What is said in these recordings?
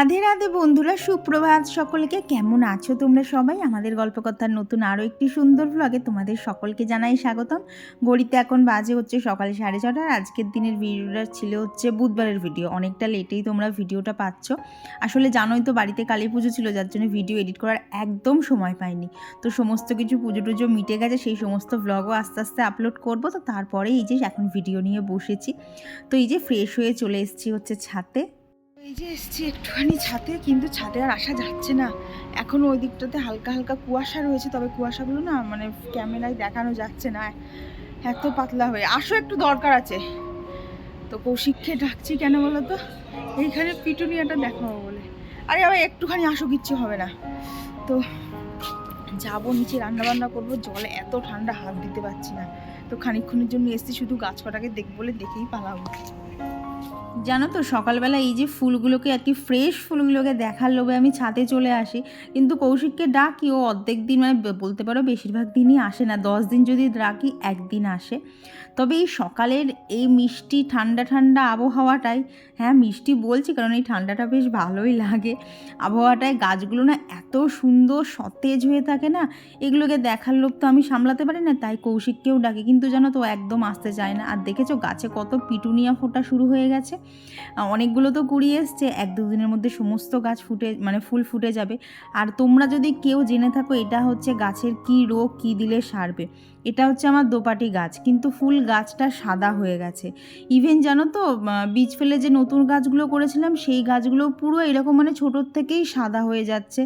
রাধে রাধে বন্ধুরা, সুপ্রভাত সকলকে। কেমন আছো তোমরা সবাই? আমাদের গল্পকথার নতুন আরও একটি সুন্দর ব্লগে তোমাদের সকলকে জানাই স্বাগতম। ঘড়িতে এখন বাজে হচ্ছে সকাল 6:30। আজকের দিনের ভিডিওটা ছিল হচ্ছে বুধবারের ভিডিও। অনেকটা লেটেই তোমরা ভিডিওটা পাচ্ছ। আসলে জানোই তো বাড়িতে কালী পুজো ছিল, যার জন্য ভিডিও এডিট করার একদম সময় পাইনি। তো সমস্ত কিছু পুজো টুজো মিটে গেছে, সেই সমস্ত ব্লগও আস্তে আস্তে আপলোড করবো। তো তারপরে এই যে এখন ভিডিও নিয়ে বসেছি। তো এই যে ফ্রেশ হয়ে চলে এসেছি হচ্ছে ছাদে। এই যে এসছি একটুখানি ছাদে, কিন্তু ছাদে আর আসা যাচ্ছে না। এখনও ওই দিকটাতে হালকা হালকা কুয়াশা রয়েছে, তবে কুয়াশাগুলো না মানে ক্যামেরায় দেখানো যাচ্ছে না, এত পাতলা হয়ে। আসো, একটু দরকার আছে। তো কৌশিককে ডাকছি কেন বলো তো, এইখানে পিটুনিয়াটা দেখাবো বলে। আরে আবার একটুখানি আসো, কিচ্ছু হবে না। তো যাবো নিচে, রান্না বান্না করবো। জলে এত ঠান্ডা, হাত দিতে পারছি না। তো খানিকক্ষণের জন্য এসছি, শুধু গাছ কটাকে দেখবো বলে, দেখেই পালাবো। জানো তো সকালবেলা এই যে ফুলগুলোকে আর কি, ফ্রেশ ফুলগুলোকে দেখার লোভে আমি ছাদে চলে আসি। কিন্তু কৌশিককে ডাকি, ও অর্ধেক দিন মানে বলতে পারো বেশিরভাগ দিনই আসে না। 10 দিন যদি ডাকি একদিন আসে। তবে এই সকালের এই মিষ্টি ঠান্ডা ঠান্ডা আবহাওয়াটায়, হ্যাঁ মিষ্টি বলছি কারণ এই ঠান্ডাটা বেশ ভালোই লাগে। আবহাওয়াটায় গাছগুলো না এত সুন্দর সতেজ হয়ে থাকে না, এগুলোকে দেখার লোভ তো আমি সামলাতে পারি না, তাই কৌশিককেও ডাকি। কিন্তু জানো তো একদম আসতে চায় না। আর দেখেছো গাছে কত পিটুনিয়া ফোটা শুরু হয়ে গেছে। অনেকগুলো তো কুড়িয়ে এসছে, 1-2 দিনের মধ্যে সমস্ত গাছ ফুটে মানে ফুল ফুটে যাবে। আর তোমরা যদি কেউ জেনে থাকো এটা হচ্ছে গাছের কি রোগ, কি দিলে সারবে, এটা হচ্ছে আমার দোপাটি গাছ, কিন্তু ফুল গাছটা সাদা হয়ে গেছে। ইভেন জানো তো বীজ ফেলে যে নতুন গাছগুলো করেছিলাম, সেই গাছগুলো পুরো এরকম মানে ছোটোর থেকেই সাদা হয়ে যাচ্ছে।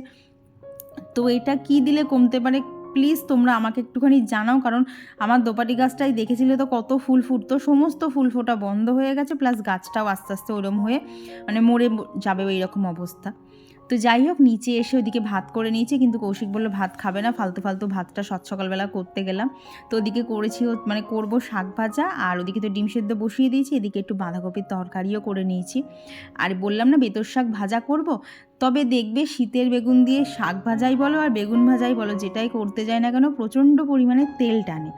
তো এটা কি দিলে কমতে পারে প্লিজ তোমরা আমাকে একটুখানি জানাও। কারণ আমার দোপাটি গাছটাই দেখেছিলে তো কত ফুল ফুটতো, সমস্ত ফুল ফোটা বন্ধ হয়ে গেছে, প্লাস গাছটাও আস্তে আস্তে ওরম হয়ে মানে মরে যাবে ওই রকম অবস্থা। তো যাই হোক, নিচে এসে ওদিকে ভাত করে নিয়েছি, কিন্তু কৌশিক বললো ভাত খাবে না, ফালতু ফালতু ভাতটা সকালবেলা করতে গেলাম। তো ওদিকে করেছি মানে করবো শাক ভাজা, আর ওদিকে তো ডিম সেদ্ধ বসিয়ে দিয়েছি, এদিকে একটু বাঁধাকপির তরকারিও করে নিয়েছি। আর বললাম না বেতর শাক ভাজা করব। তবে দেখবে শীতের বেগুন দিয়ে শাক ভাজাই বলো আর বেগুন ভাজাই বলো, যেটাই করতে যায় না কেন প্রচণ্ড পরিমাণে তেল টানে।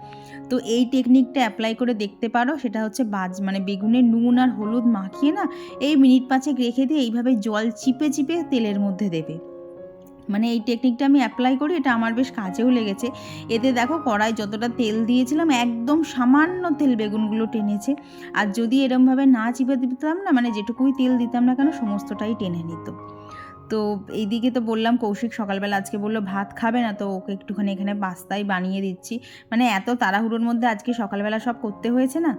তো এই টেকনিকটা অ্যাপ্লাই করে দেখতে পারো। সেটা হচ্ছে মানে বেগুনের নুন আর হলুদ মাখিয়ে না এই মিনিট 5 রেখে দিয়ে এইভাবে জল চিপে চিপে তেলের মধ্যে দেবে। মানে এই টেকনিকটা আমি অ্যাপ্লাই করি, এটা আমার বেশ কাজেও লেগেছে। এতে দেখো কড়াই যতটা তেল দিয়েছিলাম একদম সামান্য তেল বেগুনগুলো টেনেছে। আর যদি এরমভাবে না চিপে দিতাম না, মানে যেটুকুই তেল দিতাম না কেন সমস্তটাই টেনে নিত। তো এইদিকে তো বললাম কৌশিক সকালবেলা আজকে বললো ভাত খাবে না, তো ওকে একটুখানি এখানে পাস্তাই বানিয়ে দিচ্ছি। মানে এত তাড়াহুড়োর মধ্যে আজকে সকালবেলা সব করতে হয়েছে না।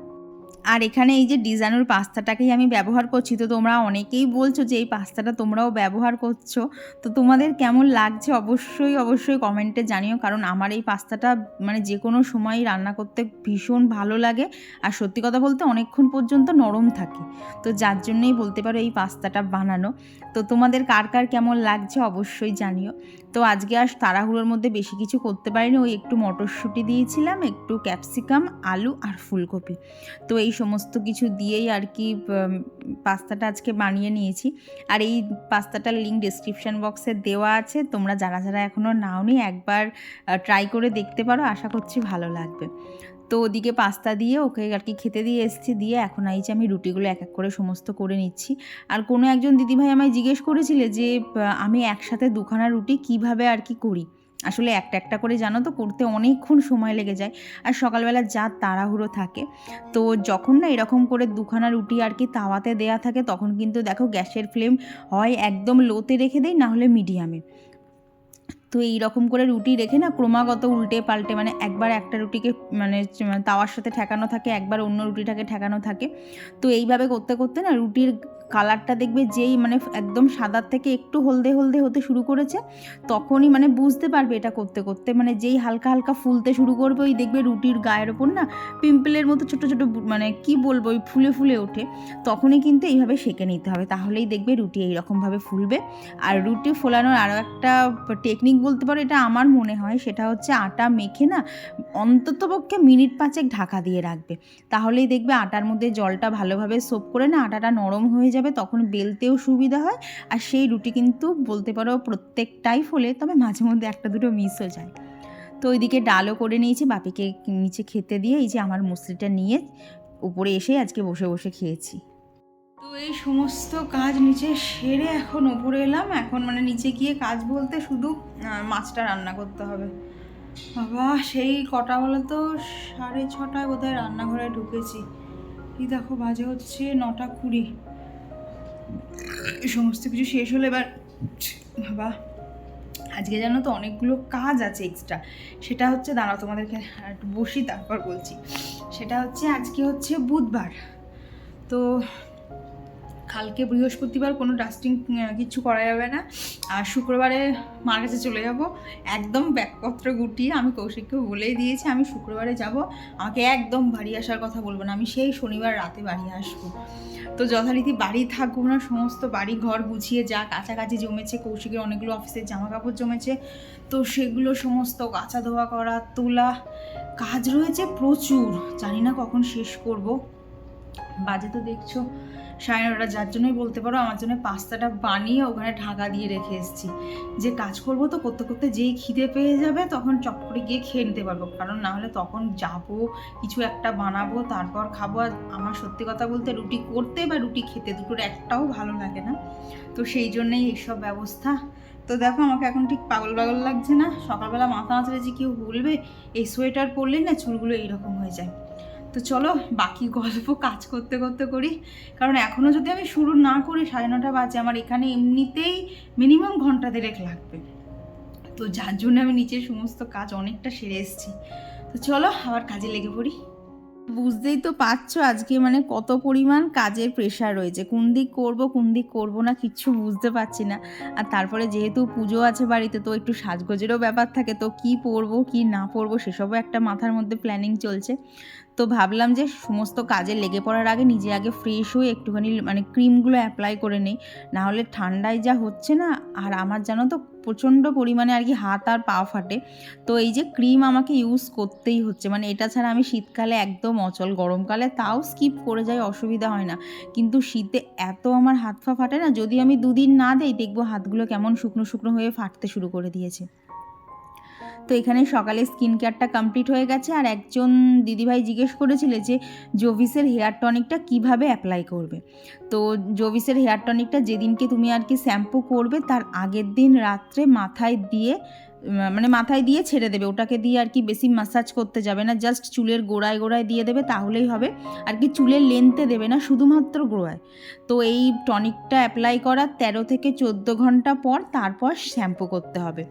আর এখানে এই যে ডিজাইনের পাস্তাটাকেই আমি ব্যবহার করছি। তো তোমরা অনেকেই বলছো যে এই পাস্তাটা তোমরাও ব্যবহার করছো, তো তোমাদের কেমন লাগছে অবশ্যই অবশ্যই কমেন্টে জানিও। কারণ আমার এই পাস্তাটা মানে যে কোনো সময়ই রান্না করতে ভীষণ ভালো লাগে, আর সত্যি কথা বলতে অনেকক্ষণ পর্যন্ত নরম থাকে। তো যার জন্যই বলতে পারো এই পাস্তাটা বানানো। তো তোমাদের কার কার কেমন লাগছে অবশ্যই জানিও। তো আজকে আর তাড়াহুড়োর মধ্যে বেশি কিছু করতে পারিনি, ওই একটু মটরশুঁটি দিয়েছিলাম, একটু ক্যাপসিকাম, আলু আর ফুলকপি। তো এই সমস্ত কিছু দিয়েই আর কি পাস্তাটা আজকে বানিয়ে নিয়েছি। আর এই পাস্তাটার লিঙ্ক ডেসক্রিপশান বক্সে দেওয়া আছে, তোমরা যারা যারা এখনও নাওনি একবার ট্রাই করে দেখতে পারো, আশা করছি ভালো লাগবে। তো ওদিকে পাস্তা দিয়ে ওকে আর কি খেতে দিয়ে এসেছি, দিয়ে এখন আইছি আমি রুটিগুলো এক এক করে সমস্ত করে নিচ্ছি। আর কোনো একজন দিদিভাই আমায় জিজ্ঞেস করেছিলে যে আমি একসাথে 2খানা রুটি কিভাবে আর কি করি। আসলে একটা একটা করে জানো তো করতে অনেকক্ষণ সময় লেগে যায়, আর সকালবেলা যা তাড়াহুড়ো থাকে। তো যখন না এরকম করে 2খানা রুটি আর কি তাওয়াতে দেয়া থাকে, তখন কিন্তু দেখো গ্যাসের ফ্লেম হয় একদম লোতে রেখে দেয়, না হলে মিডিয়ামে। তো এই রকম করে রুটি রেখে না ক্রমাগত উল্টে পাল্টে, মানে একবার একটা রুটিকে মানে তাওয়ার সাথে ঠেকানো থাকে, একবার অন্য রুটিটাকে ঠেকানো থাকে। তো এইভাবে করতে করতে না রুটির কালারটা দেখবে যেই মানে একদম সাদার থেকে একটু হলদে হলদে হতে শুরু করেছে, তখনই মানে বুঝতে পারবে এটা করতে করতে, মানে যেই হালকা হালকা ফুলতে শুরু করবে, ওই দেখবে রুটির গায়ের ওপর না পিম্পলের মতো ছোটো ছোটো মানে কি বলবো ওই ফুলে ফুলে ওঠে। তখনই কিন্তু এইভাবে সেঁকে নিতে হবে, তাহলেই দেখবে রুটি এইরকমভাবে ফুলবে। আর রুটি ফোলানোর আরও একটা টেকনিক বলতে পারো, এটা আমার মনে হয়, সেটা হচ্ছে আটা মেখে না অন্ততপক্ষে মিনিট 5 ঢাকা দিয়ে রাখবে। তাহলেই দেখবে আটার মধ্যে জলটা ভালোভাবে সোপ করে না আটাটা নরম হয়ে যাবে, তখন বেলতেও সুবিধা হয়। আর সেই রুটি কিন্তু বলতে পারো প্রত্যেকটাই ফোলে, তবে মাঝে মধ্যে একটা দুটো মিসও যায়। তো ওইদিকে ডালও করে নিয়েছি, বাপিকে নিচে খেতে দিয়ে এই যে আমার মুসলিটা নিয়ে উপরে এসে আজকে বসে বসে খেয়েছি। তো এই সমস্ত কাজ নিচে সেরে এখন ওপরে এলাম। এখন মানে নিচে গিয়ে কাজ বলতে শুধু মাছটা রান্না করতে হবে। বাবা সেই কটা বলো তো 6:30 বোধহয় রান্নাঘরে ঢুকেছি। কি দেখো বাজে হচ্ছে 9:20। সমস্ত কিছু শেষ হলে এবার বাবা আজকে জানো তো অনেকগুলো কাজ আছে এক্সট্রা। সেটা হচ্ছে দাঁড়াও তোমাদেরকে একটু বসি তারপর বলছি। সেটা হচ্ছে আজকে হচ্ছে বুধবার, তো কালকে বৃহস্পতিবার কোনো ডাস্টিং কিছু করা যাবে না। আর শুক্রবারে মার কাছে চলে যাব একদম ব্যাগপত্র গুটিয়ে। আমি কৌশিককে বলেই দিয়েছি আমি শুক্রবারে যাব, আমাকে একদম বাড়ি আসার কথা বলবো না, আমি সেই শনিবার রাতে বাড়ি আসবো। তো যথারীতি বাড়ি থাকবো না, সমস্ত বাড়ি ঘর গুছিয়ে যা কাছাকাছি জমেছে, কৌশিকের অনেকগুলো অফিসের জামা কাপড় জমেছে, তো সেগুলো সমস্ত কাচা ধোয়া করা তোলা কাজ রয়েছে প্রচুর। জানি না কখন শেষ করব। বাজে তো দেখছো 9:30, যার জন্যই বলতে পারো আমার জন্য পাস্তাটা বানিয়ে ওখানে ঢাকা দিয়ে রেখে এসেছি, যে কাজ করব তো করতে করতে যেই খিদে পেয়ে যাবে তখন চট করে গিয়ে খেয়ে নিতে পারবো, কারণ না হলে তখন যাবো কিছু একটা বানাবো তারপর খাবো। আর আমার সত্যি কথা বলতে রুটি করতে বা রুটি খেতে দুটোর একটাও ভালো লাগে না, তো সেই জন্যই এইসব ব্যবস্থা। তো দেখো আমাকে এখন ঠিক পাগল পাগল লাগছে না, সকালবেলা মাথা নাচলে যে কেউ বলবে এই সোয়েটার পরলে না চুলগুলো এইরকম হয়ে যায়। তো চলো বাকি গল্প কাজ করতে করতে করি, কারণ এখনও যদি আমি শুরু না করি 9:30 বাজে, আমার এখানে এমনিতেই মিনিমাম ঘন্টা 1.5 লাগবে। তো যার জন্য আমি নিচের সমস্ত কাজ অনেকটা সেরে এসেছি। তো চলো আবার কাজে লেগে পড়ি। বুঝতেই তো পারছো আজকে মানে কত পরিমাণ কাজের প্রেশার রয়েছে, কোন দিক করব না কিচ্ছু বুঝতে পারছি না। আর তারপরে যেহেতু পুজো আছে বাড়িতে, তো একটু সাজগোজেরও ব্যাপার থাকে, তো কি পরবো কি না পরবো সেসবও একটা মাথার মধ্যে প্ল্যানিং চলছে। তো ভাবলাম যে সমস্ত কাজে লেগে পড়ার আগে নিজে আগে ফ্রেশ হয়ে একটুখানি মানে ক্রিমগুলো অ্যাপ্লাই করে নিই, নাহলে ঠান্ডায় যা হচ্ছে না। আর আমার জানো তো প্রচণ্ড পরিমাণে আর কি হাত আর পা ফাটে, তো এই যে ক্রিম আমাকে ইউজ করতেই হচ্ছে, মানে এটা ছাড়া আমি শীতকালে একদম অচল, গরমকালে তাও স্কিপ করে যাই, অসুবিধা হয় না, কিন্তু শীতে এত আমার হাত পা ফাটে না, যদি আমি 2 দিন না দেই দেখবো হাতগুলো কেমন শুকনো শুকনো হয়ে ফাটতে শুরু করে দিয়েছে। তো এখানে সকালে স্কিন কেয়ারটা কমপ্লিট হয়ে গেছে। আর একজন দিদিভাই জিজ্ঞেস করেছিলে যে জোভিসের হেয়ার টনিকটা কিভাবে অ্যাপ্লাই করবে। তো জোভিসের হেয়ার টনিকটা যেদিনকে তুমি আর কি শ্যাম্পু করবে তার আগের দিন রাত্রে মাথায় দিয়ে ছেড়ে দেবে, ওটাকে দিয়ে আর কি বেশি ম্যাসাজ করতে যাবে না, জাস্ট চুলের গোড়ায় গোড়ায় দিয়ে দেবে তাহলেই হবে, আর কি চুলের লেন্থে দেবে না, শুধুমাত্র গোড়ায়। তো এই টনিকটা অ্যাপ্লাই করার 13 থেকে 14 ঘন্টা পর তারপর শ্যাম্পু করতে হবে।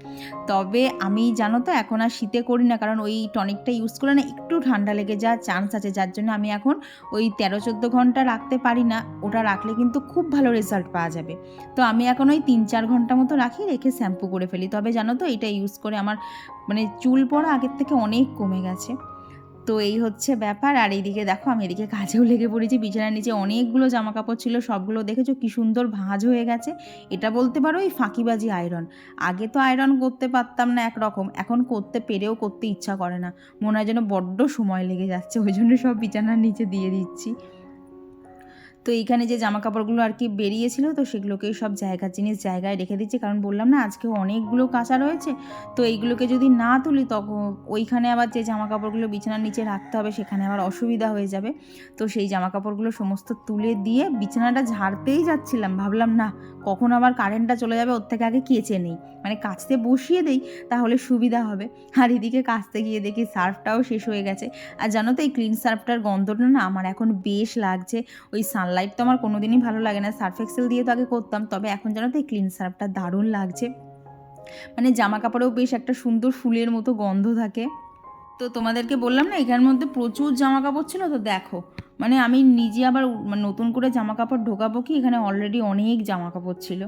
তবে আমি জানো তো এখন আর শীতে করি না, কারণ ওই টনিকটা ইউজ করে না একটু ঠান্ডা লেগে যাওয়ার চান্স আছে, যার জন্য আমি এখন ওই 13-14 ঘন্টা রাখতে পারি না, ওটা রাখলে কিন্তু খুব ভালো রেজাল্ট পাওয়া যাবে। তো আমি এখন ওই 3-4 ঘন্টা মতো রেখে শ্যাম্পু করে ফেলি। তবে জানো তো এটা ইউজ করে আমার মানে চুল পড়া আগের থেকে অনেক কমে গেছে। তো এই হচ্ছে ব্যাপার। আর এইদিকে দেখো আমি এদিকে কাজেও লেগে পড়েছি, বিছানার নিচে অনেকগুলো জামা কাপড় ছিল, সবগুলো দেখেছো কি সুন্দর ভাঁজ হয়ে গেছে। এটা বলতে পারো এই ফাঁকিবাজি আয়রন। আগে তো আয়রন করতে পারতাম না একরকম, এখন করতে পেরেও করতে ইচ্ছা করে না, মনে হয় যেন বড্ড সময় লেগে যাচ্ছে, ওই জন্য সব বিছানার নিচে দিয়ে দিচ্ছি। তো এইখানে যে জামা কাপড়গুলো আর কি বেরিয়েছিল, তো সেগুলোকেই সব জায়গার জিনিস জায়গায় রেখে দিচ্ছি, কারণ বললাম না আজকে অনেকগুলো কাঁচা রয়েছে, তো এইগুলোকে যদি না তুলি তখন ওইখানে আবার যে জামা কাপড়গুলো বিছানার নিচে রাখতে হবে সেখানে আবার অসুবিধা হয়ে যাবে। তো সেই জামা কাপড়গুলো সমস্ত তুলে দিয়ে বিছানাটা ঝাড়তেই যাচ্ছিলাম, ভাবলাম না কখন আবার কারেন্টটা চলে যাবে, ওর থেকে আগে কেচে নেই, মানে কাচতে বসিয়ে দেই তাহলে সুবিধা হবে। আর এদিকে কাচতে গিয়ে দেখি সার্ফটাও শেষ হয়ে গেছে। আর জানো তো এই ক্লিন সার্ফটার গন্ধটা না আমার এখন বেশ লাগছে। ওই সানলাইট তো আমার কোনোদিনই ভালো লাগে না, সার্ফ এক্সেল দিয়ে তো আগে করতাম, তবে এখন জানো তো এই ক্লিন সার্ফটা দারুণ লাগছে, মানে জামা কাপড়েও বেশ একটা সুন্দর ফুলের মতো গন্ধ থাকে। তো তোমাদেরকে বললাম না এখানের মধ্যে প্রচুর জামা কাপড় ছিল, তো দেখো মানে আমি নিজে আবার নতুন করে জামা কাপড় ঢোকাবো কি, এখানে অলরেডি অনেক জামা কাপড় ছিল।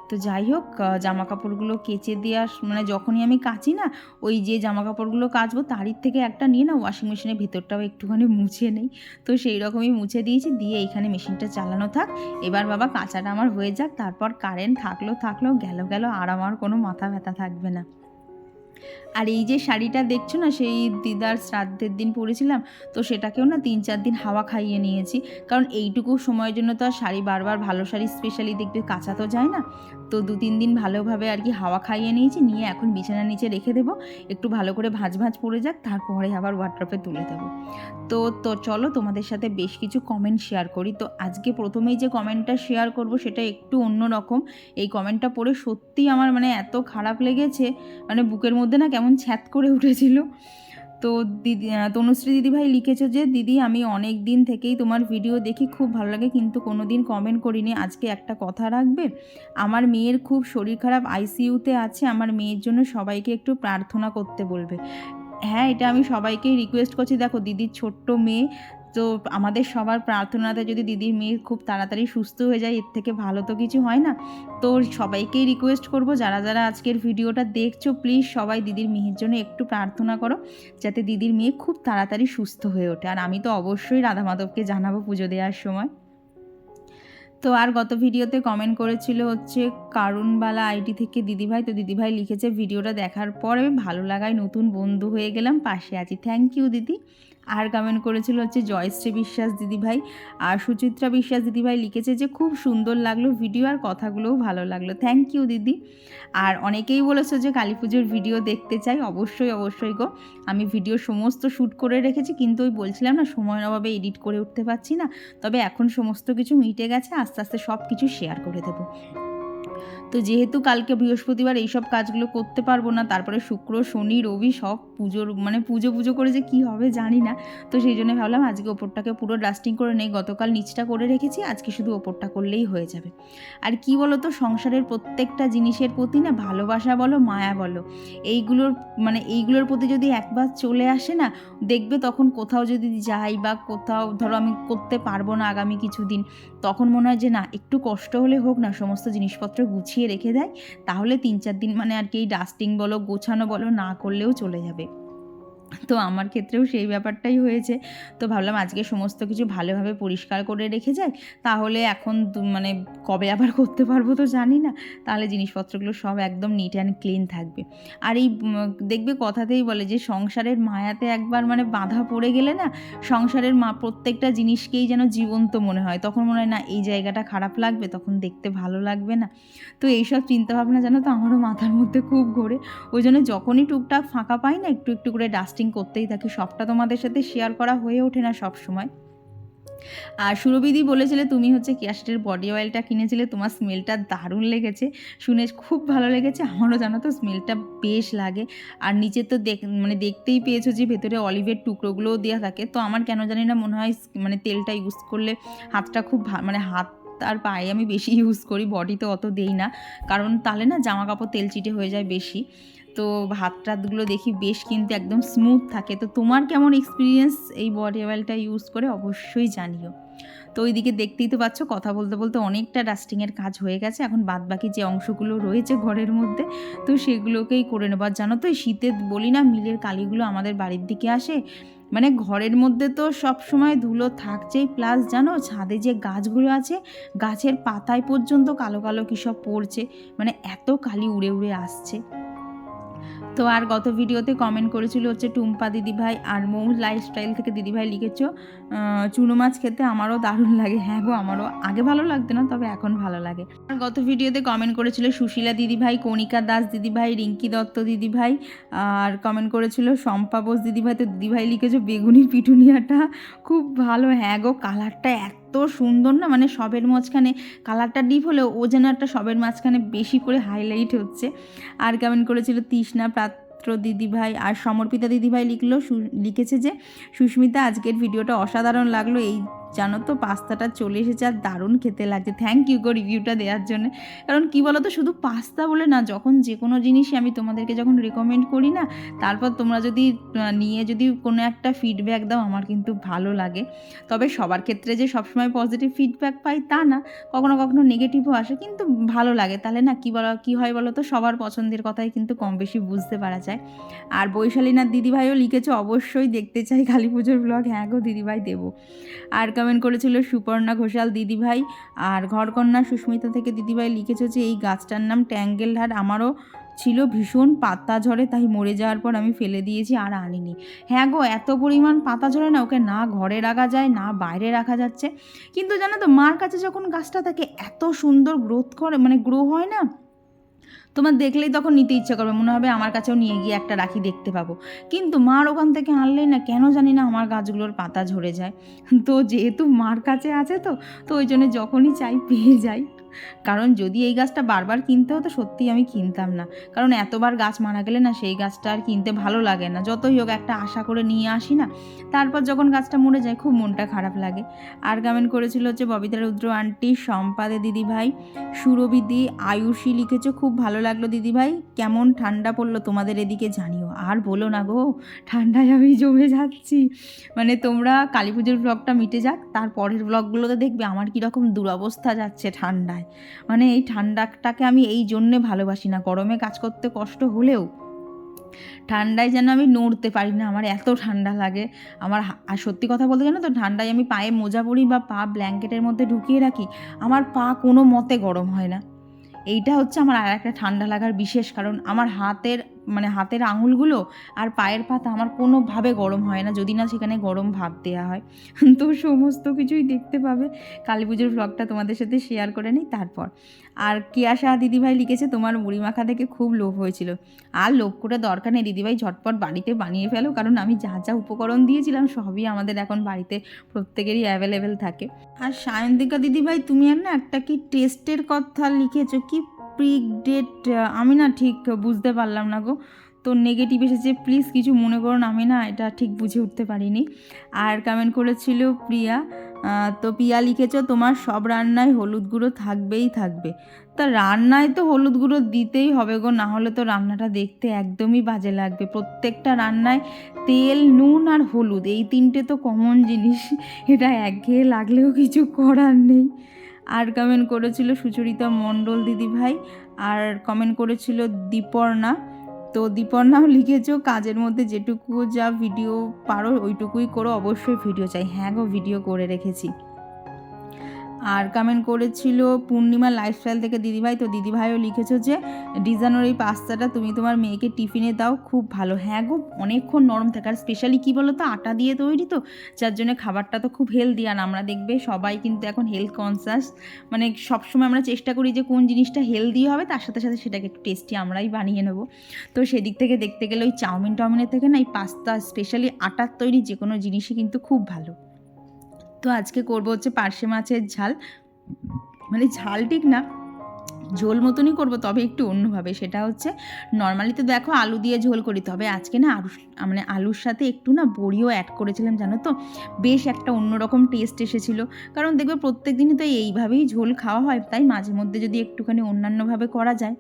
তো যাই হোক জামা কাপড়গুলো কেচে দেওয়ার মানে যখনই আমি কাচি না, ওই যে জামা কাপড়গুলো কাচবো তারই থেকে একটা নিয়ে না ওয়াশিং মেশিনের ভিতরটাও একটুখানি মুছে নেই। তো সেই রকমই মুছে দিয়েছি, দিয়ে এইখানে মেশিনটা চালানো থাক, এবার বাবা কাচাটা আমার হয়ে যাক, তারপর কারেন্ট থাকলো গেল, আর আমার কোনো মাথা ব্যথা থাকবে না। আর এই যে শাড়িটা দেখছো না, সেই দিদার শ্রাদ্ধের দিন পরেছিলাম, তো সেটাকেও না 3-4 দিন হাওয়া খাইয়ে নিয়েছি। কারণ এইটুকু সময়ের জন্য তো আর শাড়ি বারবার, ভালো শাড়ি স্পেশালি দেখবে কাচা তো যায় না। তো 2-3 দিন ভালোভাবে আর কি হাওয়া খাইয়ে নিয়েছি, নিয়ে এখন বিছানার নিচে রেখে দেবো, একটু ভালো করে ভাঁজ ভাঁজ পড়ে যাক, তারপরে আবার ওয়ার্ড্রপে তুলে দেবো। তো চলো তোমাদের সাথে বেশ কিছু কমেন্ট শেয়ার করি। তো আজকে প্রথমেই যে কমেন্টটা শেয়ার করব সেটা একটু অন্যরকম। এই কমেন্টটা পড়ে সত্যিই আমার মানে এত খারাপ লেগেছে, মানে বুকের মধ্যে না কেমন ছ্যাদ করে উঠেছিল। তো দিদি, তনুশ্রী দিদিভাই লিখেছো যে, দিদি আমি অনেক দিন থেকেই তোমার ভিডিও দেখি, খুব ভালো লাগে, কিন্তু কোনো দিন কমেন্ট করিনি। আজকে একটা কথা রাখবে? আমার মেয়ের খুব শরীর খারাপ, আইসিইউতে আছে, আমার মেয়ের জন্য সবাইকে একটু প্রার্থনা করতে বলবে। হ্যাঁ, এটা আমি সবাইকেই রিকোয়েস্ট করছি। দেখো, দিদির ছোট্ট মেয়ে, তো আমাদের সবার প্রার্থনাতে যদি দিদির মেয়ে খুব তাড়াতাড়ি সুস্থ হয়ে যায়, এর থেকে ভালো তো কিছু হয় না। তো সবাইকেই রিকোয়েস্ট করব, যারা যারা আজকের ভিডিওটা দেখছো, প্লিজ সবাই দিদির মেয়ের জন্য একটু প্রার্থনা করো, যাতে দিদির মেয়ে খুব তাড়াতাড়ি সুস্থ হয়ে ওঠে। আর আমি তো অবশ্যই রাধা মাধবকে জানাবো পুজো দেওয়ার সময়। তো আর গত ভিডিওতে কমেন্ট করেছিল হচ্ছে কারুনবালা আইডি থেকে দিদিভাই। তো দিদিভাই লিখেছে, ভিডিওটা দেখার পরে ভালো লাগায় নতুন বন্ধু হয়ে গেলাম, পাশে আছি। থ্যাংক ইউ দিদি। আর কমেন্ট করেছিল হচ্ছে জয়শ্রী বিশ্বাস দিদিভাই। আর সুচিত্রা বিশ্বাস দিদিভাই লিখেছে যে খুব সুন্দর লাগলো ভিডিও, আর কথাগুলোও ভালো লাগলো। থ্যাংক ইউ দিদি। আর অনেকেই বলেছো যে কালী পুজোর ভিডিও দেখতে চাই। অবশ্যই অবশ্যই গো, আমি ভিডিও সমস্ত শ্যুট করে রেখেছি, কিন্তু ওই বলছিলাম না, সময়ের অভাবে এডিট করে উঠতে পারছি না। তবে এখন সমস্ত কিছু মিটে গেছে, আস্তে আস্তে সব কিছু শেয়ার করে দেবো। তো যেহেতু কালকে বৃহস্পতিবার এইসব কাজগুলো করতে পারবো না, তারপরে শুক্র শনি রবি সব পুজোর মানে পুজো করে যে কী হবে জানি না। তো সেই জন্য ভাবলাম আজকে ওপরটাকে পুরো ডাস্টিং করে নেই। গতকাল নিচটা করে রেখেছি, আজকে শুধু ওপরটা করলেই হয়ে যাবে। আর কি বলো তো, সংসারের প্রত্যেকটা জিনিসের প্রতি না ভালোবাসা বলো, মায়া বলো, এইগুলোর প্রতি যদি একবার চলে আসে না, দেখবে তখন কোথাও যদি যাই বা কোথাও ধরো আমি করতে পারবো না আগামী কিছুদিন, তখন মনে হয় যে না, একটু কষ্ট হলে হোক না, সমস্ত জিনিসপত্র গুছিয়ে রেখে দেয়, তাহলে 3-4 দিন মানে আর কি ডাস্টিং বলো, গোছানো বলো, না করলেও চলে যাবে। তো আমার ক্ষেত্রেও সেই ব্যাপারটাই হয়েছে। তো ভাবলাম আজকে সমস্ত কিছু ভালোভাবে পরিষ্কার করে রেখে যাই, তাহলে এখন মানে কবে আবার করতে পারবো তো জানি না, তাহলে জিনিসপত্রগুলো সব একদম নিট অ্যান্ড ক্লিন থাকবে। আর এই দেখবে কথাতেই বলে যে সংসারের মায়াতে একবার মানে বাঁধা পড়ে গেলে না, সংসারের প্রত্যেকটা জিনিসকেই যেন জীবন্ত মনে হয়। তখন মনে হয় না এই জায়গাটা খারাপ লাগবে, তখন দেখতে ভালো লাগবে না। তো এইসব চিন্তাভাবনা জানো তো আমারও মাথার মধ্যে খুব ঘোরে। ওই জন্য যখনই টুকটাক ফাঁকা পাই না, একটু একটু করে ডাস্টিং করতেই থাকি। সবটা তোমাদের সাথে শেয়ার করা হয়ে ওঠে না সব সময়। আর সুরভিদি বলেছিলে তুমি হচ্ছে কেয়াশেটের বডি অয়েলটা কিনেছিলে, তোমার স্মেলটা দারুণ লেগেছে, শুনে খুব ভালো লেগেছে। আমারও জানো তো স্মেলটা বেশ লাগে। আর নিচে তো মানে দেখতেই পেয়েছো যে ভেতরে অলিভের টুকরোগুলোও দেওয়া থাকে। তো আমার কেন জানি না মনে হয় মানে তেলটা ইউজ করলে হাতটা খুব মানে হাত আর পায়ে আমি বেশি ইউজ করি, বডিতে অত দেই না, কারণ তাহলে না জামা কাপড় তেল চিটে হয়ে যায় বেশি। তো হাত টাতগুলো দেখি বেশ কিন্তু একদম স্মুথ থাকে। তো তোমার কেমন এক্সপিরিয়েন্স এই বডি অয়েলটা ইউজ করে অবশ্যই জানিও। তো ওইদিকে দেখতেই তো পাচ্ছ, কথা বলতে বলতে অনেকটা ডাস্টিংয়ের কাজ হয়ে গেছে। এখন বাদবাকি যে অংশগুলো রয়েছে ঘরের মধ্যে, তো সেগুলোকেই করে নেবো। আর জানো তো, এই শীতে বলি না, মিলের কালিগুলো আমাদের বাড়ির দিকে আসে, মানে ঘরের মধ্যে তো সব সময় ধুলো থাকছেই, প্লাস জানো ছাদে যে গাছগুলো আছে, গাছের পাতায় পর্যন্ত কালো কালো কী সব পড়ছে, মানে এত কালি উড়ে উড়ে আসছে। তো আর গত ভিডিওতে কমেন্ট করেছিল হচ্ছে টুম্পা দিদিভাই, আর মৌ লাইফস্টাইল থেকে দিদিভাই লিখেছো চুনো মাছ খেতে আমারও দারুণ লাগে। হ্যাঁ গো, আমারও আগে ভালো লাগতো না, তবে এখন ভালো লাগে। আর গত ভিডিওতে কমেন্ট করেছিল সুশীলা দিদিভাই, কণিকা দাস দিদিভাই, রিঙ্কি দত্ত দিদিভাই, আর কমেন্ট করেছিল শম্পা বোস দিদিভাই। তো দিদিভাই লিখেছো বেগুনি পিটুনিয়াটা খুব ভালো। হ্যাঁ গো, কালারটা এত সুন্দর না, মানে সবের মাঝখানে কালারটা ডিপ হলেও ও যেন একটা সবের মাঝখানে বেশি করে হাইলাইট হচ্ছে। আর কমেন্ট করেছিল তৃষ্ণা পাত্র দিদিভাই। আর সমর্পিতা দিদিভাই লিখেছে যে সুস্মিতা আজকের ভিডিওটা অসাধারণ লাগলো, এই জানো তো পাস্তাটা চলে এসেছে আর দারুণ খেতে লাগছে। থ্যাংক ইউ গো রিভিউটা দেওয়ার জন্য। কারণ কি বলো তো, শুধু পাস্তা বলে না, যখন যে কোনো জিনিসই আমি তোমাদেরকে যখন রেকমেন্ড করি না, তারপর তোমরা যদি নিয়ে যদি কোনো একটা ফিডব্যাক দাও, আমার কিন্তু ভালো লাগে। তবে সবার ক্ষেত্রে যে সবসময় পজিটিভ ফিডব্যাক পাই তা না, কখনো কখনো নেগেটিভও আসে, কিন্তু ভালো লাগে। তাহলে না কী হয় বলো তো, সবার পছন্দের কথাই কিন্তু কম বেশি বুঝতে পারা যায়। আর বৈশালীনাথ দিদিভাইও লিখেছে অবশ্যই দেখতে চাই কালী পুজোর ব্লগ। হ্যাঁ গো দিদিভাই, দেবো। আর কমেন্ট করেছিল সুপর্ণা ঘোষাল দিদিভাই। আর ঘরকন্যা সুস্মিতা থেকে দিদিভাই লিখেছে যে এই গাছটার নাম ট্যাঙ্গেল হার, আমারও ছিল ভীষণ পাতা ঝরে, তাই মরে যাওয়ার পর আমি ফেলে দিয়েছি আর আনিনি। হ্যাঁ গো, এত পরিমাণ পাতা ঝরে না, ওকে না ঘরে রাখা যায় না বাইরে রাখা যাচ্ছে। কিন্তু জানো তো, মার কাছে যখন গাছটা থাকে এত সুন্দর গ্রোথ করে, মানে গ্রো হয় না, তোমার দেখলেই তখন নিতে ইচ্ছা করবে, মনে হবে আমার কাছেও নিয়ে গিয়ে একটা রাখি দেখতে পাবো। কিন্তু মার ওখান থেকে আনলেই না কেন জানি না আমার গাছগুলোর পাতা ঝরে যায়। তো যেহেতু মার কাছে আছে, তো ওই জন্য যখনই চাই পেয়ে যাই। কারণ যদি এই গাছটা বারবার কিনতে হতো সত্যিই আমি কিনতাম না। কারণ এতবার গাছ মারা গেলে না সেই গাছটা আর কিনতে ভালো লাগে না, যতই হোক একটা আশা করে নিয়ে আসি না, তারপর যখন গাছটা মরে যায় খুব মনটা খারাপ লাগে। আর কমেন্ট করেছিল হচ্ছে ববিতা রুদ্র আন্টি, সম্পাদে দিদিভাই, সুরভিদি, আয়ুষী লিখেছো খুব ভালো লাগলো দিদিভাই, কেমন ঠান্ডা পড়লো তোমাদের এদিকে জানিও। আর বলো না গো, ঠান্ডায় আমি জমে যাচ্ছি। মানে তোমরা কালী পুজোর ব্লগটা মিটে যাক, তারপরের ব্লগগুলোতে দেখবে আমার কীরকম দুরবস্থা যাচ্ছে ঠান্ডায়। মানে এই ঠান্ডাটাকে আমি এই জন্যে ভালোবাসি না, গরমে কাজ করতে কষ্ট হলেও ঠান্ডায় যেন আমি নড়তে পারি না, আমার এত ঠান্ডা লাগে। আর সত্যি কথা বলতে জানো তো, ঠান্ডায় আমি পায়ে মোজা পরি বা পা ব্ল্যাঙ্কেটের মধ্যে ঢুকিয়ে রাখি, আমার পা কোনো মতে গরম হয় না। এইটা হচ্ছে আমার আর একটা ঠান্ডা লাগার বিশেষ কারণ। আমার হাতের আঙুলগুলো আর পায়ের পাতা আমার কোনোভাবে গরম হয় না, যদি না সেখানে গরম ভাপ দেওয়া হয়। তো সমস্ত কিছুই দেখতে পাবে, কালী পুজোর ব্লগটা তোমাদের সাথে শেয়ার করে নিই তারপর। আর কিয়াশা দিদিভাই লিখেছে তোমার মুড়ি মাখা দেখে খুব লোভ হয়েছিল। আর লোভ করে দরকার নেই দিদিভাই, ঝটপট বাড়িতে বানিয়ে ফেলো, কারণ আমি যা যা উপকরণ দিয়েছিলাম সবই আমাদের এখন বাড়িতে প্রত্যেকেরই অ্যাভেলেবেল থাকে। আর সায়ন্তিকা দিদিভাই তুমি একটা কি টেস্টের কথা লিখেছো, কি প্রিক ডেট, আমি না ঠিক বুঝতে পারলাম না গো। তো নেগেটিভ এসেছে, প্লিজ কিছু মনে করুন, আমি না এটা ঠিক বুঝে উঠতে পারিনি। আর কমেন্ট করেছিল প্রিয়া, তো প্রিয়া লিখেছো তোমার সব রান্নায় হলুদ গুঁড়ো থাকবেই থাকবে। তা রান্নায় তো হলুদ গুঁড়ো দিতেই হবে গো, না হলে তো রান্নাটা দেখতে একদমই বাজে লাগবে। প্রত্যেকটা রান্নায় তেল, নুন আর হলুদ, এই তিনটে তো কমন জিনিস, এটা একঘেয়ে লাগলেও কিছু করার নেই। আর কমেন্ট করেছিল সুচরিতা মণ্ডল দিদিভাই, আর কমেন্ট করেছিল দীপর্ণা। তো দীপর্ণাও লিখেছো কাজের মধ্যে যেটুকু যা ভিডিও পারো ওইটুকুই করো, অবশ্যই ভিডিও চাই। হ্যাঁ গো, ভিডিও করে রেখেছি। আর কমেন্ট করেছিল পূর্ণিমা লাইফস্টাইল থেকে দিদিভাই, তো দিদিভাইও লিখেছো যে ডিজাইনের এই পাস্তাটা তুমি তোমার মেয়েকে টিফিনে দাও, খুব ভালো। হ্যাঁ গো, অনেকক্ষণ নরম থাকে, আর স্পেশালি কী বলো তো, আটা দিয়ে তৈরি, তো যার জন্য খাবারটা তো খুব হেলদি। আর আমরা দেখবে সবাই কিন্তু এখন হেলথ কনসাস, মানে সবসময় আমরা চেষ্টা করি যে কোন জিনিসটা হেলদি হবে, তার সাথে সাথে সেটাকে একটু টেস্টি আমরাই বানিয়ে নেবো। তো সেদিক থেকে দেখতে গেলে ওই চাউমিনের থেকে না এই পাস্তা, স্পেশালি আটার তৈরি যে কোনো জিনিসই কিন্তু খুব ভালো। তো আজকে করবো হচ্ছে পার্শে মাছের ঝাল, মানে ঝাল ঠিক না, ঝোল মতনই করবো, তবে একটু অন্যভাবে। সেটা হচ্ছে নর্মালি তো দেখো আলু দিয়ে ঝোল করি, তবে আজকে না আলুর সাথে একটু না বড়িও অ্যাড করেছিলাম, জানো তো, বেশ একটা অন্যরকম টেস্ট এসেছিলো। কারণ দেখবে প্রত্যেক দিনই তো এইভাবেই ঝোল খাওয়া হয়, তাই মাঝে মধ্যে যদি একটুখানি অন্যান্যভাবে করা যায়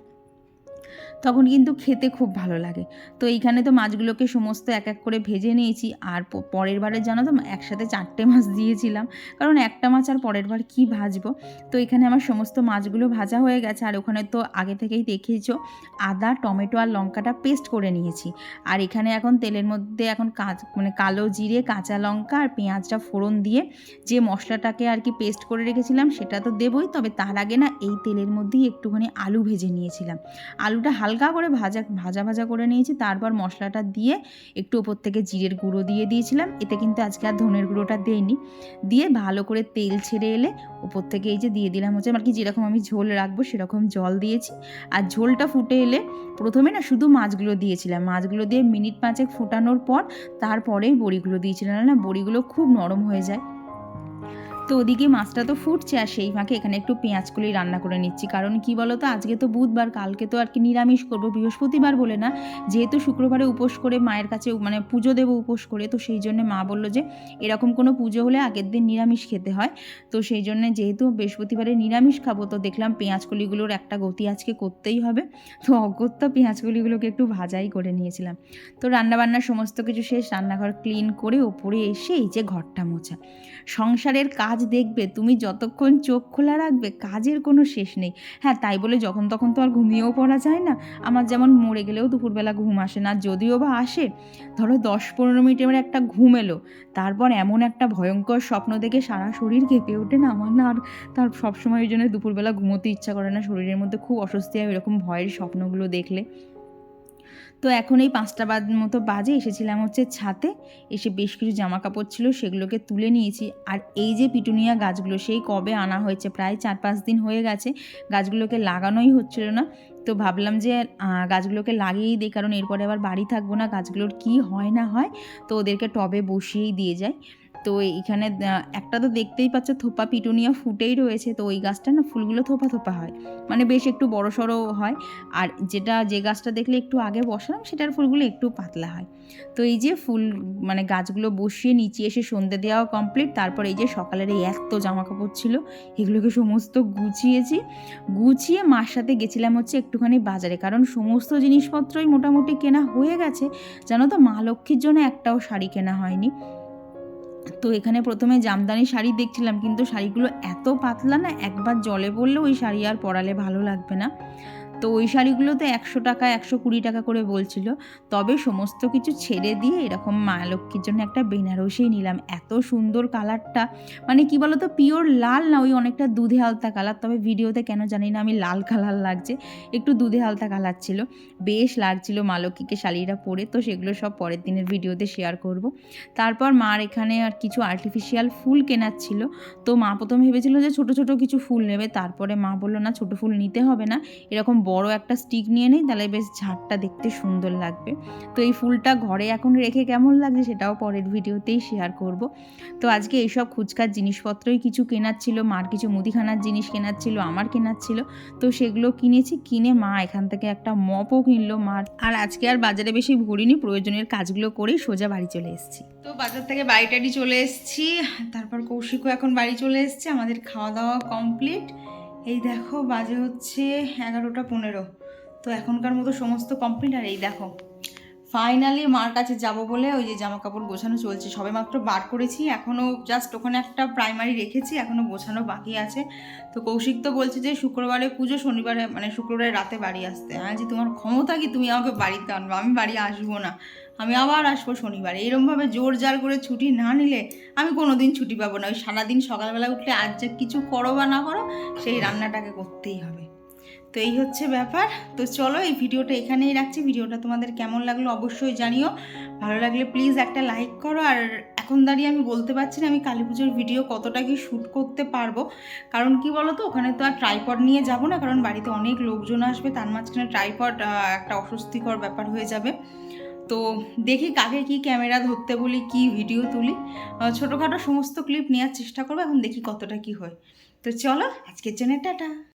তখন কিন্তু খেতে খুব ভালো লাগে। তো এইখানে তো মাছগুলোকে সমস্ত এক এক করে ভেজে নিয়েছি। আর পরের বারে জানো তো একসাথে 4টে মাছ দিয়েছিলাম, কারণ একটা মাছ আর পরের বার কী ভাজবো। তো এখানে আমার সমস্ত মাছগুলো ভাজা হয়ে গেছে। আর ওখানে তো আগে থেকেই দেখেইছো আদা, টমেটো আর লঙ্কাটা পেস্ট করে নিয়েছি। আর এখানে এখন তেলের মধ্যে এখন কালো জিরে, কাঁচা লঙ্কা আর পেঁয়াজটা ফোড়ন দিয়ে যে মশলাটাকে আর কি পেস্ট করে রেখেছিলাম সেটা তো দেবই, তবে তার আগে না এই তেলের মধ্যেই একটুখানি আলু ভেজে নিয়েছিলাম। আলুটা হালকা করে ভাজা করে নিয়েছি, তারপর মশলাটা দিয়ে একটু ওপর থেকে জিরের গুঁড়ো দিয়ে দিয়েছিলাম। এতে কিন্তু আজকে আর ধনের গুঁড়োটা দেইনি। দিয়ে ভালো করে তেল ছেড়ে এলে ওপর থেকে এই যে দিয়ে দিলাম হচ্ছে আর কি যেরকম আমি ঝোল রাখবো সেরকম জল দিয়েছি। আর ঝোলটা ফুটে এলে প্রথমে না শুধু মাছগুলো দিয়েছিলাম, মাছগুলো দিয়ে মিনিট 5 ফোটানোর পর তারপরেই বড়িগুলো দিয়েছিলাম, না বড়িগুলো খুব নরম হয়ে যায়। তো ওদিকে মাছটা তো ফুটছে, আর সেই ফাঁকে এখানে একটু পেঁয়াজ কলি রান্না করে নিচ্ছি। কারণ কি বলো তো, আজকে তো বুধবার, কালকে তো আর কি নিরামিষ করবো, বৃহস্পতিবার বলে না, যেহেতু শুক্রবারে উপোস করে মায়ের কাছে মানে পুজো দেবো উপোস করে, তো সেই জন্য মা বললো যে এরকম কোনো পুজো হলে আগের দিন নিরামিষ খেতে হয়। তো সেই জন্য যেহেতু বৃহস্পতিবারে নিরামিষ খাবো, তো দেখলাম পেঁয়াজ কলিগুলোর একটা গতি আজকে করতেই হবে। তো অগত্যা পেঁয়াজ কলিগুলোকে একটু ভাজাই করে নিয়েছিলাম। তো রান্নাবান্নার সমস্ত কিছু শেষ, রান্নাঘর ক্লিন করে ওপরে এসে এই যে ঘরটা মোছা। সংসারের কাজ কাজ দেখবে, তুমি যতক্ষণ চোখ খোলা রাখবে কাজের কোনো শেষ নেই। হ্যাঁ, তাই বলে যখন তখন তো আর ঘুমিয়েও পড়া যায় না। আমার যেমন মরে গেলেও দুপুরবেলা ঘুম আসে না, যদিও বা আসে ধরো 10-15 মিনিটের একটা ঘুম এলো, তারপর এমন একটা ভয়ঙ্কর স্বপ্ন দেখে সারা শরীর কেঁপে ওঠে না আমার, না আর তার সবসময় ওই জন্য দুপুরবেলা ঘুমোতে ইচ্ছা করে না, শরীরের মধ্যে খুব অস্বস্তি হয় এরকম ভয়ের স্বপ্নগুলো দেখলে। তো এখন এই 5টা মতো বাজে, এসেছিলাম হচ্ছে ছাদে, এসে বেশ কিছু জামা কাপড় ছিল সেগুলোকে তুলে নিয়েছি। আর এই যে পিটুনিয়া গাছগুলো সেই কবে আনা হয়েছে, প্রায় 4-5 দিন হয়ে গেছে, গাছগুলোকে লাগানোই হচ্ছিল না। তো ভাবলাম যে গাছগুলোকে লাগিয়েই দিই, কারণ এরপরে আবার বাড়ি থাকবো না, গাছগুলোর কি হয় না হয়, তো ওদেরকে টবে বসিয়েই দিয়ে যায়। তো এইখানে একটা তো দেখতেই পাচ্ছ থোপা পিটুনিয়া ফুটেই রয়েছে, তো ওই গাছটা না ফুলগুলো থোপা থোপা হয়, মানে বেশ একটু বড় সড়ো হয়। আর যে গাছটা দেখলে একটু আগে বসালাম সেটার ফুলগুলো একটু পাতলা হয়। তো এই যে ফুল মানে গাছগুলো বসিয়ে নিচে এসে সন্ধ্যে দেওয়াও কমপ্লিট। তারপর এই যে সকালের এই এত জামা কাপড় ছিল এগুলোকে সমস্ত গুছিয়ে মার সাথে গেছিলাম হচ্ছে একটুখানি বাজারে, কারণ সমস্ত জিনিসপত্রই মোটামুটি কেনা হয়ে গেছে। জানো তো, মা লক্ষ্মীর জন্য একটাও শাড়ি কেনা হয়নি। তো এখানে প্রথমে জামদানি শাড়ি দেখছিলাম, কিন্তু শাড়িগুলো এত পাতলা না, একবার জলে পড়লে ওই শাড়ি আর পরালে ভালো লাগবে না। তো ওই শাড়িগুলোতে 100 টাকা 120 টাকা করে বলছিল। তবে সমস্ত কিছু ছেড়ে দিয়ে এরকম মা লক্ষ্মীর জন্য একটা বেনারসিই নিলাম। এত সুন্দর কালারটা, মানে কি বলতো, পিওর লাল না, ওই অনেকটা দুধে আলতা কালার, তবে ভিডিওতে কেন জানি না আমি লাল কালার লাগছে, একটু দুধে আলতা কালার ছিল, বেশ লাগছিল মা লক্ষ্মীকে শাড়িটা পরে। তো সেগুলো সব পরের দিনের ভিডিওতে শেয়ার করব। তারপর মার এখানে আর কিছু আর্টিফিশিয়াল ফুল কেনার ছিল। তো মা প্রথমে ভেবেছিল যে ছোট ছোট কিছু ফুল নেবে, তারপরে মা বললো না, ছোট ফুল নিতে হবে না, এরকম বড় একটা স্টিক নিয়ে নেই, তাহলে বেশ ঝাড়টা দেখতে সুন্দর লাগবে। তো এই ফুলটা ঘরে এখন রেখে কেমন লাগছে সেটাও পরের ভিডিওতেই শেয়ার করব। তো আজকে এইসব খুচকার জিনিসপত্রই কিছু কেনার ছিল, মার কিছু মুদিখানার জিনিস কেনার ছিল, আমার কেনার ছিল। তো সেগুলো কিনেছি, কিনে মা এখান থেকে একটা মপও কিনলো মার। আর আজকে আর বাজারে বেশি ঘুরিনি, প্রয়োজনীয় কাজগুলো করেই সোজা বাড়ি চলে এসেছি। তো বাজার থেকে বাড়ি চলে এসেছি, তারপর কৌশিকও এখন বাড়ি চলে এসেছে, আমাদের খাওয়া দাওয়া কমপ্লিট। এই দেখো বাজে হচ্ছে 11টা 15। তো এখনকার মতো সমস্ত কমপ্লিট। আর এই দেখো ফাইনালি মার কাছে যাব বলে ওই যে জামা কাপড় গোছানো চলছে, সবে মাত্র বার করেছি, এখনও জাস্ট ওখানে একটা প্রাইমারি রেখেছি, এখনও গোছানো বাকি আছে। তো কৌশিক তো বলছে যে শুক্রবারে পুজো, শনিবারে মানে শুক্রবারে রাতে বাড়ি আসতে। হ্যাঁ, যে তোমার ক্ষমতা কি, তুমি আমাকে বাড়িতে আনবো, আমি বাড়ি আসবো না, আমি আবার আসবো শনিবারে। এরমভাবে জোর জার করে ছুটি না নিলে আমি কোনো দিন ছুটি পাবো না। ওই সারাদিন সকালবেলা উঠলে আজ যা কিছু করো বা না করো সেই রান্নাটাকে করতেই হবে। তো এই হচ্ছে ব্যাপার। তো চলো এই ভিডিওটা এখানেই রাখছি। ভিডিওটা তোমাদের কেমন লাগলো অবশ্যই জানিও, ভালো লাগলে প্লিজ একটা লাইক করো। আর এখন দাঁড়িয়ে আমি বলতে পারছি না আমি কালী পুজোর ভিডিও কতটা কি শ্যুট করতে পারবো, কারণ কি বলো তো, ওখানে তো আর ট্রাইপড নিয়ে যাব না, কারণ বাড়িতে অনেক লোকজন আসবে, তার মাঝখানে ট্রাইপড একটা অস্বস্তিকর ব্যাপার হয়ে যাবে। তো দেখি কাকে কি ক্যামেরা ধরতে বলি, কি ভিডিও তুলি, ছোটোখাটো সমস্ত ক্লিপ নেওয়ার চেষ্টা করবো, এখন দেখি কতটা কি হয়। তো চলো আজকের জন্য টাটা।